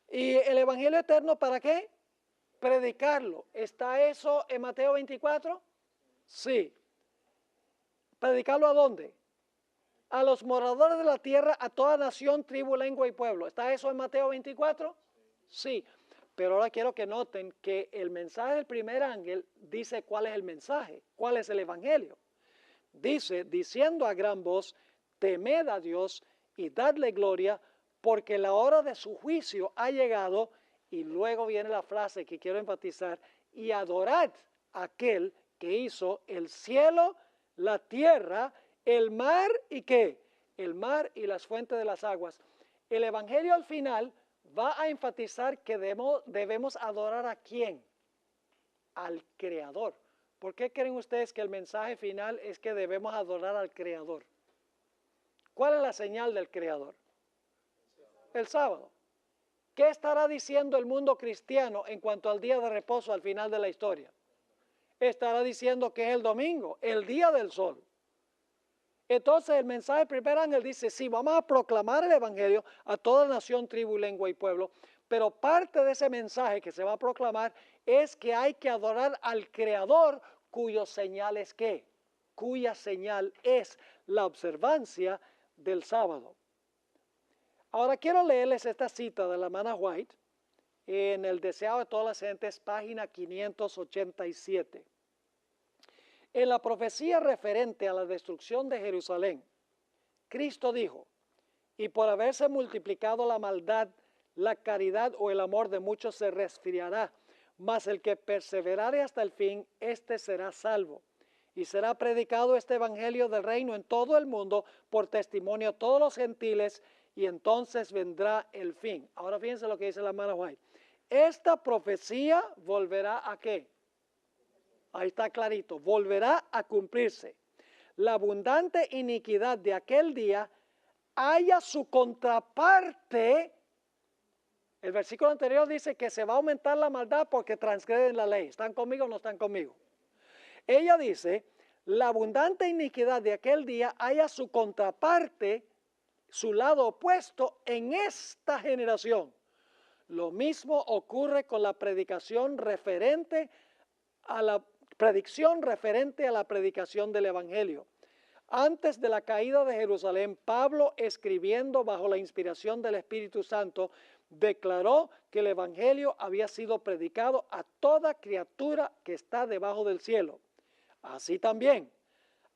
¿Y el evangelio eterno para qué? Predicarlo. ¿Está eso en Mateo 24? Sí. ¿Predicarlo a dónde? A los moradores de la tierra, a toda nación, tribu, lengua y pueblo. ¿Está eso en Mateo 24? Sí. Pero ahora quiero que noten que el mensaje del primer ángel dice cuál es el mensaje, cuál es el evangelio. Dice, diciendo a gran voz, temed a Dios y dadle gloria, porque la hora de su juicio ha llegado. Y luego viene la frase que quiero enfatizar, y adorad a aquel que hizo el cielo, la tierra, el mar y ¿qué? El mar y las fuentes de las aguas. El evangelio al final va a enfatizar que debemos adorar ¿a quién? Al Creador. ¿Por qué creen ustedes que el mensaje final es que debemos adorar al Creador? ¿Cuál es la señal del Creador? El sábado. ¿Qué estará diciendo el mundo cristiano en cuanto al día de reposo al final de la historia? Estará diciendo que es el domingo, el día del sol. Entonces el mensaje del primer ángel dice, sí, vamos a proclamar el evangelio a toda nación, tribu, lengua y pueblo, pero parte de ese mensaje que se va a proclamar es que hay que adorar al Creador, cuyo señal es ¿qué? Cuya señal es la observancia del sábado. Ahora quiero leerles esta cita de la hermana White en El deseado de todas las gentes, página 587. En la profecía referente a la destrucción de Jerusalén, Cristo dijo, y por haberse multiplicado la maldad, la caridad o el amor de muchos se resfriará, mas el que perseverare hasta el fin, éste será salvo. Y será predicado este evangelio del reino en todo el mundo por testimonio a todos los gentiles, y entonces vendrá el fin. Ahora fíjense lo que dice la hermana White. Esta profecía volverá ¿a qué? Ahí está clarito, volverá a cumplirse. La abundante iniquidad de aquel día haya su contraparte. El versículo anterior dice que se va a aumentar la maldad porque transgreden la ley. ¿Están conmigo o no están conmigo? Ella dice, la abundante iniquidad de aquel día haya su contraparte, su lado opuesto en esta generación. Lo mismo ocurre con la predicación referente a la predicción referente a la predicación del Evangelio. Antes de la caída de Jerusalén, Pablo, escribiendo bajo la inspiración del Espíritu Santo, declaró que el Evangelio había sido predicado a toda criatura que está debajo del cielo. Así también,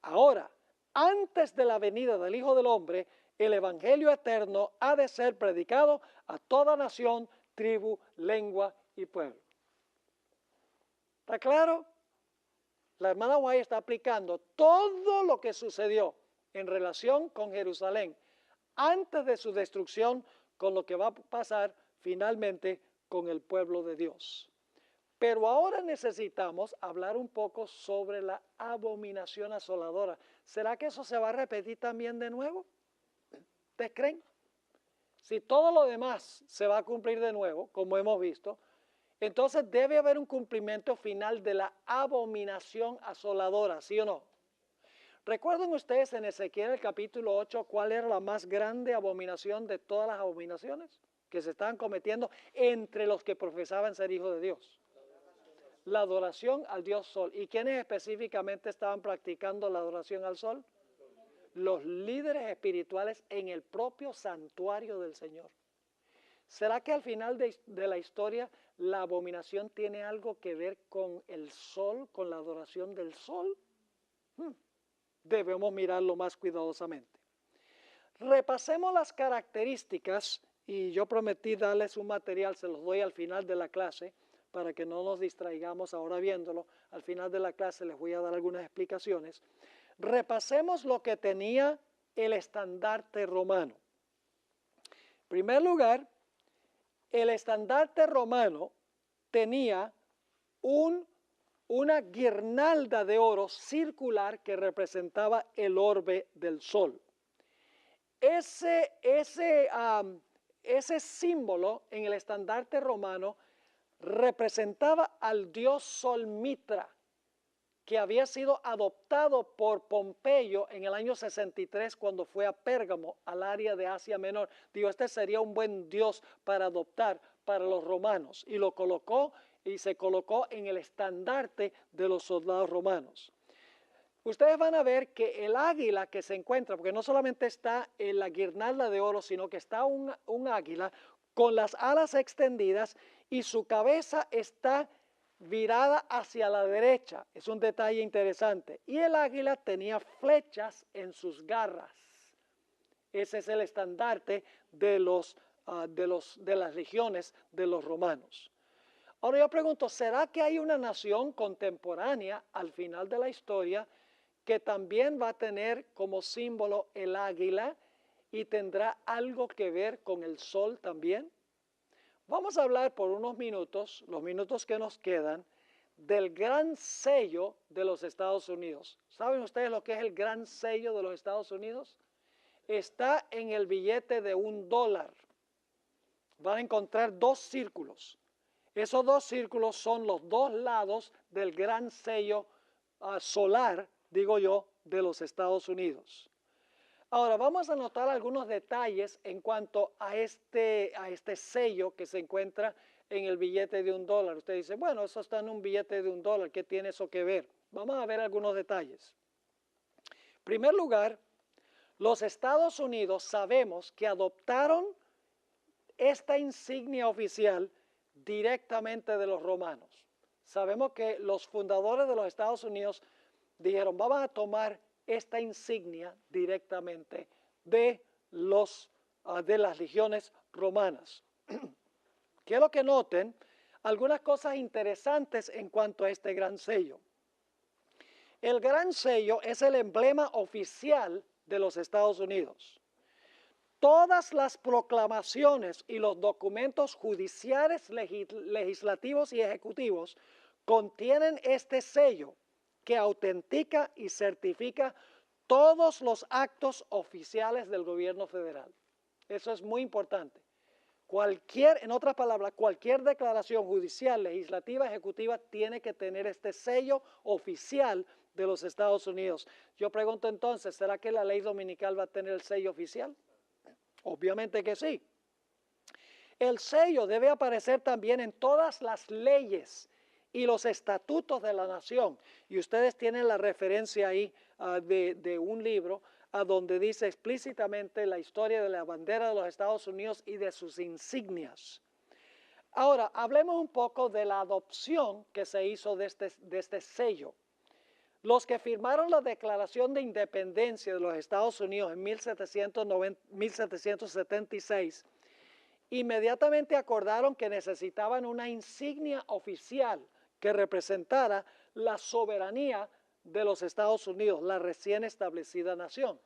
ahora, antes de la venida del Hijo del Hombre, el Evangelio eterno ha de ser predicado a toda nación, tribu, lengua y pueblo. ¿Está claro? La hermana White está aplicando todo lo que sucedió en relación con Jerusalén antes de su destrucción con lo que va a pasar finalmente con el pueblo de Dios. Pero ahora necesitamos hablar un poco sobre la abominación asoladora. ¿Será que eso se va a repetir también de nuevo? ¿Ustedes creen? Si todo lo demás se va a cumplir de nuevo, como hemos visto, entonces debe haber un cumplimiento final de la abominación asoladora, ¿sí o no? ¿Recuerdan ustedes en Ezequiel el capítulo 8 cuál era la más grande abominación de todas las abominaciones que se estaban cometiendo entre los que profesaban ser hijos de Dios? La adoración al Dios Sol. ¿Y quiénes específicamente estaban practicando la adoración al Sol? Los líderes espirituales en el propio santuario del Señor. ¿Será que al final de la historia la abominación tiene algo que ver con el sol, con la adoración del sol? Debemos mirarlo más cuidadosamente. Repasemos las características, y yo prometí darles un material, se los doy al final de la clase, para que no nos distraigamos ahora viéndolo. Al final de la clase les voy a dar algunas explicaciones. Repasemos lo que tenía el estandarte romano. En primer lugar, el estandarte romano tenía una guirnalda de oro circular que representaba el orbe del sol. Ese símbolo en el estandarte romano representaba al dios Sol Mitra, que había sido adoptado por Pompeyo en el año 63 cuando fue a Pérgamo, al área de Asia Menor. Digo, este sería un buen dios para adoptar para los romanos, y lo colocó y se colocó en el estandarte de los soldados romanos. Ustedes van a ver que el águila que se encuentra, porque no solamente está en la guirnalda de oro, sino que está un águila con las alas extendidas y su cabeza está virada hacia la derecha. Es un detalle interesante. Y el águila tenía flechas en sus garras. Ese es el estandarte de las legiones de los romanos. Ahora yo pregunto, ¿será que hay una nación contemporánea al final de la historia que también va a tener como símbolo el águila y tendrá algo que ver con el sol también? Vamos a hablar por unos minutos, los minutos que nos quedan, del gran sello de los Estados Unidos. ¿Saben ustedes lo que es el gran sello de los Estados Unidos? Está en el billete de $1. Van a encontrar dos círculos. Esos dos círculos son los dos lados del gran sello solar, digo yo, de los Estados Unidos. Ahora vamos a notar algunos detalles en cuanto a este sello que se encuentra en el billete de $1. Usted dice, bueno, eso está en un billete de $1, ¿qué tiene eso que ver? Vamos a ver algunos detalles. En primer lugar, los Estados Unidos sabemos que adoptaron esta insignia oficial directamente de los romanos. Sabemos que los fundadores de los Estados Unidos dijeron, vamos a tomar esta insignia directamente de las legiones romanas. Quiero que noten algunas cosas interesantes en cuanto a este gran sello. El gran sello es el emblema oficial de los Estados Unidos. Todas las proclamaciones y los documentos judiciales, legislativos y ejecutivos contienen este sello que autentica y certifica todos los actos oficiales del gobierno federal. Eso es muy importante. En otras palabras, cualquier declaración judicial, legislativa, ejecutiva tiene que tener este sello oficial de los Estados Unidos. Yo pregunto entonces, ¿será que la ley dominical va a tener el sello oficial? Obviamente que sí. El sello debe aparecer también en todas las leyes y los estatutos de la nación. Y ustedes tienen la referencia ahí de un libro donde dice explícitamente la historia de la bandera de los Estados Unidos y de sus insignias. Ahora, hablemos un poco de la adopción que se hizo de este sello. Los que firmaron la Declaración de Independencia de los Estados Unidos en 1776, inmediatamente acordaron que necesitaban una insignia oficial que representara la soberanía de los Estados Unidos, la recién establecida nación.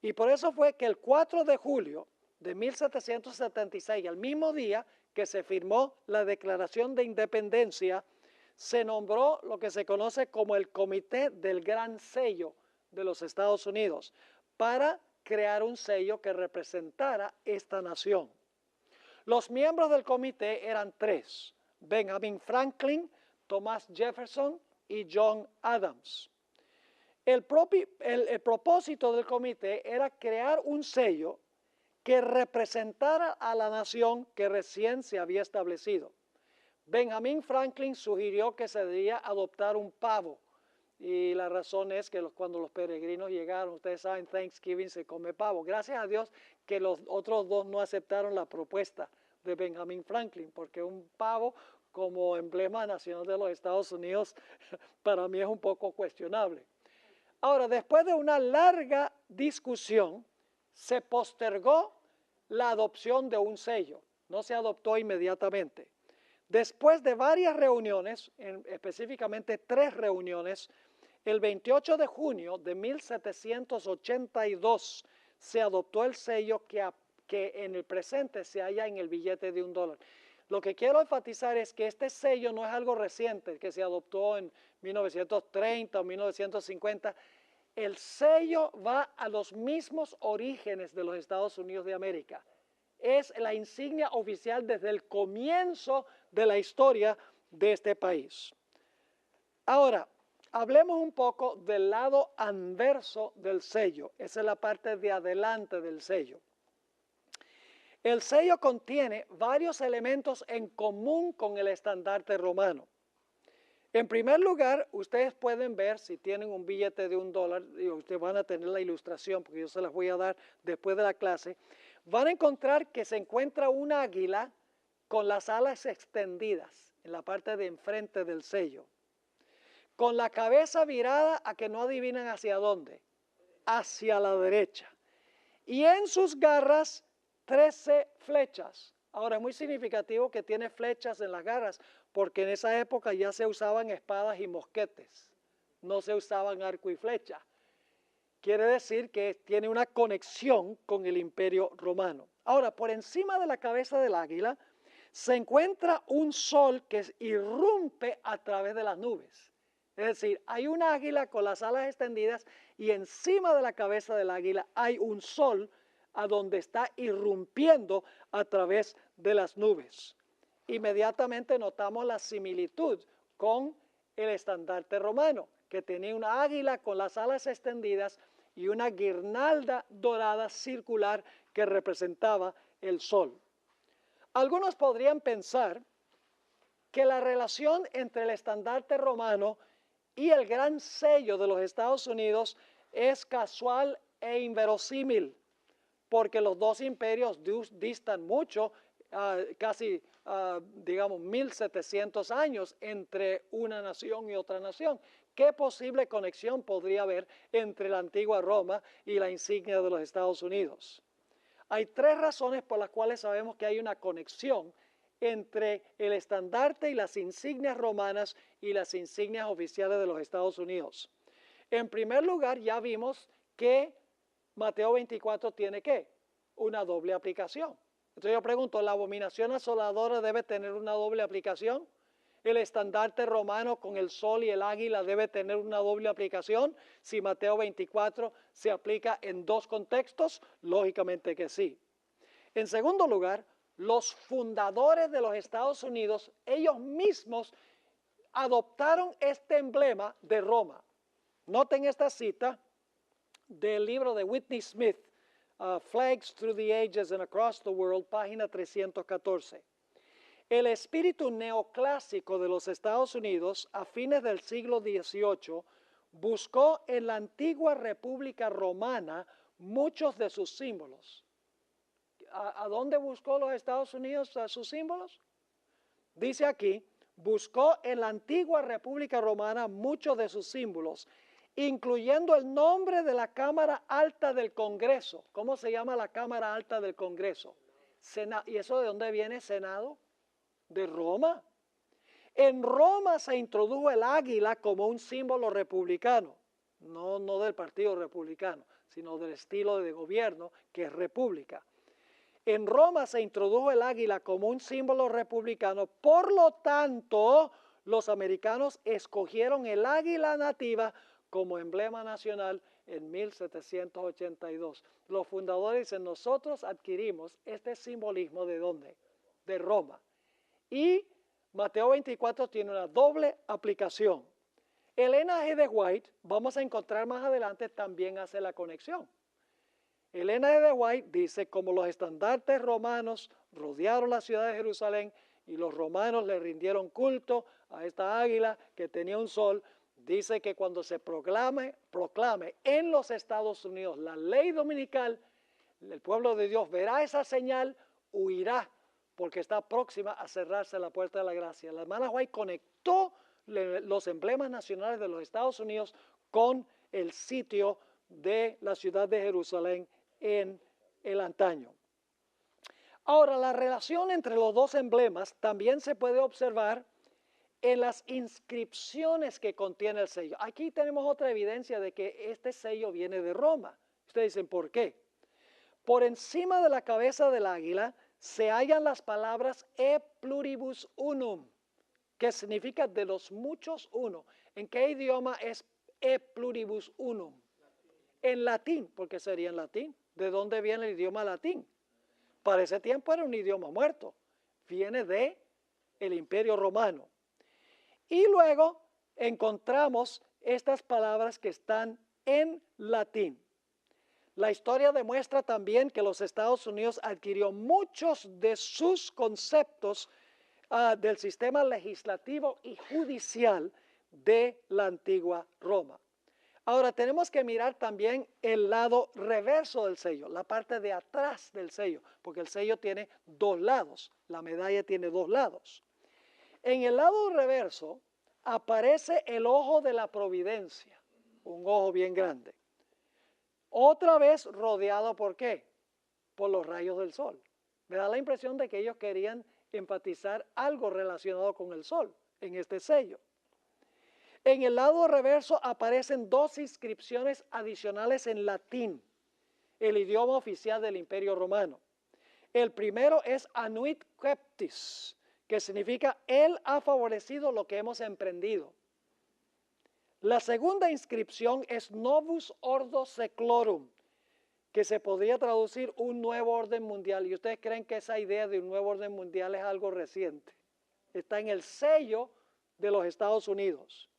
Y por eso fue que el 4 de julio de 1776, al mismo día que se firmó la Declaración de Independencia, se nombró lo que se conoce como el Comité del Gran Sello de los Estados Unidos para crear un sello que representara esta nación. Los miembros del comité eran tres: Benjamin Franklin, Thomas Jefferson y John Adams. El propósito del comité era crear un sello que representara a la nación que recién se había establecido. Benjamin Franklin sugirió que se debía adoptar un pavo, y la razón es que cuando los peregrinos llegaron, ustedes saben, Thanksgiving se come pavo. Gracias a Dios que los otros dos no aceptaron la propuesta de Benjamin Franklin, porque un pavo como emblema nacional de los Estados Unidos para mí es un poco cuestionable. Ahora, después de una larga discusión, se postergó la adopción de un sello. No se adoptó inmediatamente. Después de varias reuniones, específicamente 3 reuniones, el 28 de junio de 1782 se adoptó el sello que en el presente se halla en el billete de $1. Lo que quiero enfatizar es que este sello no es algo reciente, que se adoptó en 1930 o 1950. El sello va a los mismos orígenes de los Estados Unidos de América. Es la insignia oficial desde el comienzo de la historia de este país. Ahora, hablemos un poco del lado anverso del sello. Esa es la parte de adelante del sello. El sello contiene varios elementos en común con el estandarte romano. En primer lugar, ustedes pueden ver, si tienen un billete de $1, y ustedes van a tener la ilustración porque yo se las voy a dar después de la clase, van a encontrar que se encuentra un águila con las alas extendidas en la parte de enfrente del sello, con la cabeza virada a que no adivinan hacia dónde, hacia la derecha, y en sus garras 13 flechas. Ahora, es muy significativo que tiene flechas en las garras, porque en esa época ya se usaban espadas y mosquetes, no se usaban arco y flecha. Quiere decir que tiene una conexión con el Imperio Romano. Ahora, por encima de la cabeza del águila se encuentra un sol que irrumpe a través de las nubes. Es decir, hay un águila con las alas extendidas y encima de la cabeza del águila hay un sol a donde está irrumpiendo a través de las nubes. Inmediatamente notamos la similitud con el estandarte romano, que tenía una águila con las alas extendidas y una guirnalda dorada circular que representaba el sol. Algunos podrían pensar que la relación entre el estandarte romano y el gran sello de los Estados Unidos es casual e inverosímil, porque los dos imperios distan mucho, casi, digamos, 1700 años entre una nación y otra nación. ¿Qué posible conexión podría haber entre la antigua Roma y la insignia de los Estados Unidos? Hay 3 razones por las cuales sabemos que hay una conexión entre el estandarte y las insignias romanas y las insignias oficiales de los Estados Unidos. En primer lugar, ya vimos que Mateo 24 tiene ¿qué? Una doble aplicación. Entonces yo pregunto, ¿la abominación asoladora debe tener una doble aplicación? ¿El estandarte romano con el sol y el águila debe tener una doble aplicación? Si Mateo 24 se aplica en 2 contextos, lógicamente que sí. En segundo lugar, los fundadores de los Estados Unidos, ellos mismos adoptaron este emblema de Roma. Noten esta cita del libro de Whitney Smith, Flags Through the Ages and Across the World, página 314. El espíritu neoclásico de los Estados Unidos a fines del siglo XVIII buscó en la antigua República Romana muchos de sus símbolos. ¿A dónde buscó los Estados Unidos a sus símbolos? Dice aquí, buscó en la antigua República Romana muchos de sus símbolos, incluyendo el nombre de la Cámara Alta del Congreso. ¿Cómo se llama la Cámara Alta del Congreso? ¿Y eso de dónde viene Senado? De Roma. En Roma se introdujo el águila como un símbolo republicano, no del Partido Republicano, sino del estilo de gobierno que es república. En Roma se introdujo el águila como un símbolo republicano, por lo tanto, los americanos escogieron el águila nativa como emblema nacional en 1782. Los fundadores dicen, nosotros adquirimos este simbolismo ¿de dónde? De Roma. Y Mateo 24 tiene una doble aplicación. Elena G. de White, vamos a encontrar más adelante, también hace la conexión. Elena G. de White dice, como los estandartes romanos rodearon la ciudad de Jerusalén y los romanos le rindieron culto a esta águila que tenía un sol, dice que cuando se proclame en los Estados Unidos la ley dominical, el pueblo de Dios verá esa señal, huirá, porque está próxima a cerrarse la puerta de la gracia. La hermana White conectó los emblemas nacionales de los Estados Unidos con el sitio de la ciudad de Jerusalén en el antaño. Ahora, la relación entre los dos emblemas también se puede observar en las inscripciones que contiene el sello. Aquí tenemos otra evidencia de que este sello viene de Roma. Ustedes dicen, ¿por qué? Por encima de la cabeza del águila se hallan las palabras e pluribus unum, que significa de los muchos uno. ¿En qué idioma es e pluribus unum? En latín, porque sería en latín. ¿De dónde viene el idioma latín? Para ese tiempo era un idioma muerto. Viene de el Imperio Romano. Y luego encontramos estas palabras que están en latín. La historia demuestra también que los Estados Unidos adquirió muchos de sus conceptos del sistema legislativo y judicial de la antigua Roma. Ahora tenemos que mirar también el lado reverso del sello, la parte de atrás del sello, porque el sello tiene dos lados, la medalla tiene dos lados. En el lado reverso aparece el ojo de la providencia, un ojo bien grande. Otra vez rodeado ¿por qué? Por los rayos del sol. Me da la impresión de que ellos querían enfatizar algo relacionado con el sol en este sello. En el lado reverso aparecen dos inscripciones adicionales en latín, el idioma oficial del Imperio Romano. El primero es Anuit Queptis, que significa Él ha favorecido lo que hemos emprendido. La segunda inscripción es Novus Ordo Seclorum, que se podría traducir un nuevo orden mundial. ¿Y ustedes creen que esa idea de un nuevo orden mundial es algo reciente? Está en el sello de los Estados Unidos.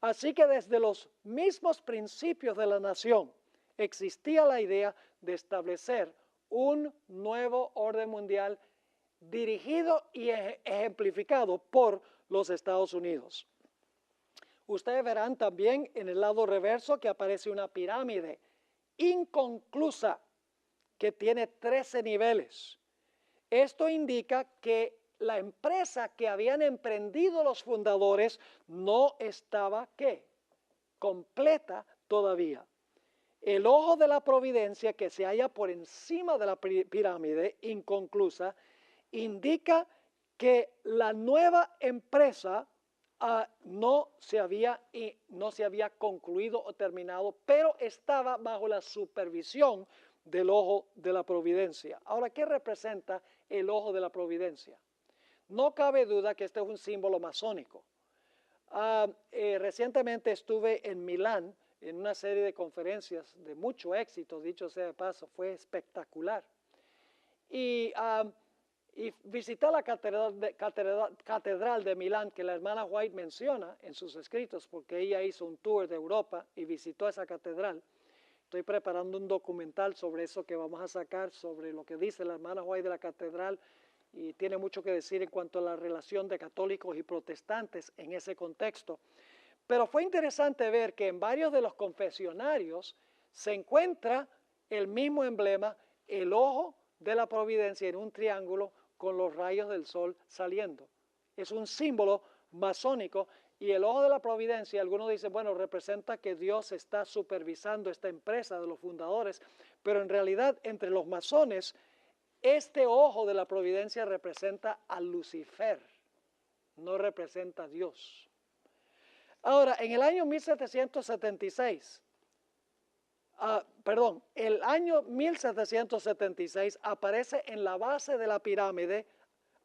Así que desde los mismos principios de la nación existía la idea de establecer un nuevo orden mundial dirigido y ejemplificado por los Estados Unidos. Ustedes verán también en el lado reverso que aparece una pirámide inconclusa que tiene 13 niveles. Esto indica que la empresa que habían emprendido los fundadores no estaba, ¿qué? Completa todavía. El ojo de la providencia que se halla por encima de la pirámide inconclusa indica que la nueva empresa no se había concluido o terminado, pero estaba bajo la supervisión del ojo de la providencia. Ahora, ¿qué representa el ojo de la providencia? No cabe duda que este es un símbolo masónico. Recientemente estuve en Milán en una serie de conferencias de mucho éxito, dicho sea de paso, fue espectacular. Y visité la catedral de Milán que la hermana White menciona en sus escritos, porque ella hizo un tour de Europa y visitó esa catedral. Estoy preparando un documental sobre eso que vamos a sacar, sobre lo que dice la hermana White de la catedral y tiene mucho que decir en cuanto a la relación de católicos y protestantes en ese contexto. Pero fue interesante ver que en varios de los confesionarios se encuentra el mismo emblema, el ojo de la providencia en un triángulo con los rayos del sol saliendo. Es un símbolo masónico y el ojo de la providencia, algunos dicen, bueno, representa que Dios está supervisando esta empresa de los fundadores, pero en realidad entre los masones, este ojo de la providencia representa a Lucifer, no representa a Dios. Ahora, en el año 1776, el año 1776 aparece en la base de la pirámide,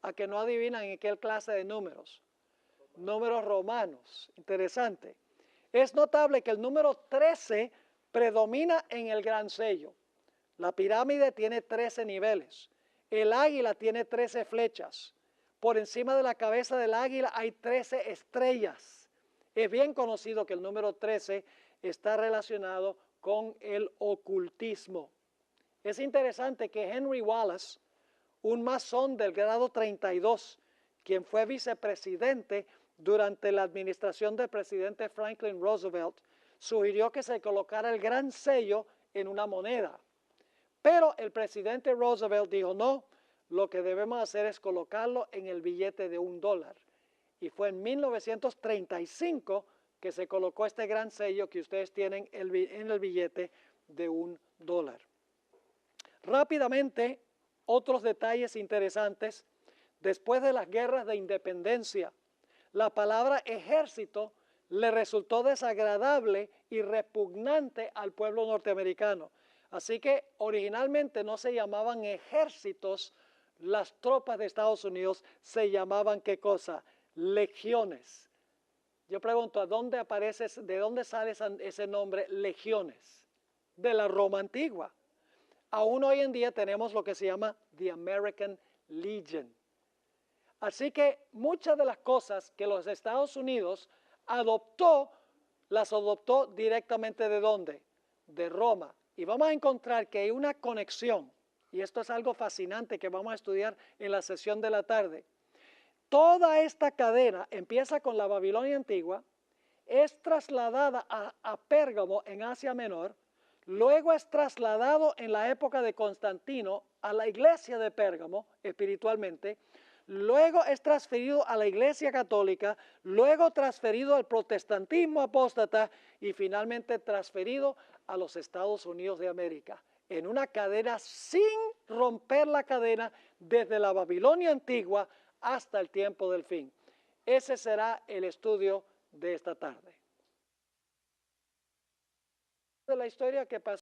a que no adivinan en qué clase de números romanos. Interesante. Es notable que el número 13 predomina en el gran sello. La pirámide tiene 13 niveles. El águila tiene 13 flechas. Por encima de la cabeza del águila hay 13 estrellas. Es bien conocido que el número 13 está relacionado con el ocultismo. Es interesante que Henry Wallace, un masón del grado 32, quien fue vicepresidente durante la administración del presidente Franklin Roosevelt, sugirió que se colocara el gran sello en una moneda. Pero el presidente Roosevelt dijo, no, lo que debemos hacer es colocarlo en el billete de $1. Y fue en 1935 que se colocó este gran sello que ustedes tienen en el billete de $1. Rápidamente, otros detalles interesantes. Después de las guerras de independencia, la palabra ejército le resultó desagradable y repugnante al pueblo norteamericano. Así que originalmente no se llamaban ejércitos las tropas de Estados Unidos, se llamaban ¿qué cosa? Legiones. Yo pregunto, ¿de dónde sale ese nombre legiones? De la Roma antigua. Aún hoy en día tenemos lo que se llama The American Legion. Así que muchas de las cosas que los Estados Unidos las adoptó directamente ¿de dónde? De Roma. Y vamos a encontrar que hay una conexión, y esto es algo fascinante que vamos a estudiar en la sesión de la tarde. Toda esta cadena empieza con la Babilonia antigua, es trasladada a Pérgamo en Asia Menor, luego es trasladado en la época de Constantino a la iglesia de Pérgamo espiritualmente, luego es transferido a la iglesia católica, luego transferido al protestantismo apóstata y finalmente transferido a los Estados Unidos de América, en una cadena sin romper la cadena desde la Babilonia antigua hasta el tiempo del fin. Ese será el estudio de esta tarde. De la historia que pasó